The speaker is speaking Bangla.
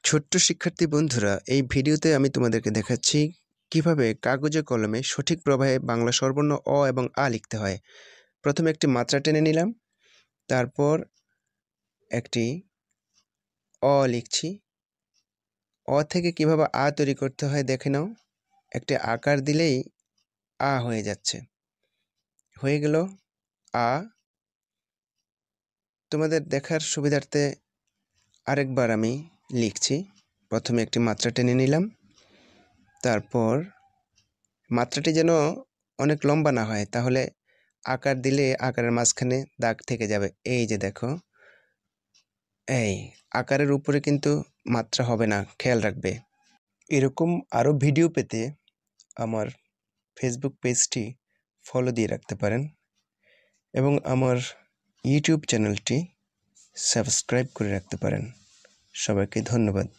ছোট্ট শিক্ষার্থী বন্ধুরা, এই ভিডিওতে আমি তোমাদেরকে দেখাচ্ছি কিভাবে কাগজে কলমে সঠিক প্রবাহে বাংলা স্বরবর্ণ অ এবং আ লিখতে হয়। প্রথমে একটি মাত্রা টেনে নিলাম, তারপর একটি অ লিখছি। অ থেকে কিভাবে আ তৈরি করতে হয় দেখে নাও। একটি আকার দিলেই আ হয়ে যাচ্ছে। হয়ে গেল আ। তোমাদের দেখার সুবিধার্থে আরেকবার আমি লিখছি। প্রথমে একটি মাত্রা টেনে নিলাম, তারপর মাত্রাটি যেন অনেক লম্বা না হয়, তাহলে আকার দিলে আকারের মাঝখানে দাগ থেকে যাবে। এই যে দেখো, এই আকারের উপরে কিন্তু মাত্রা হবে না, খেয়াল রাখবে। এরকম আরও ভিডিও পেতে আমার ফেসবুক পেজটি ফলো দিয়ে রাখতে পারেন এবং আমার ইউটিউব চ্যানেলটি সাবস্ক্রাইব করে রাখতে পারেন। সবাইকে ধন্যবাদ।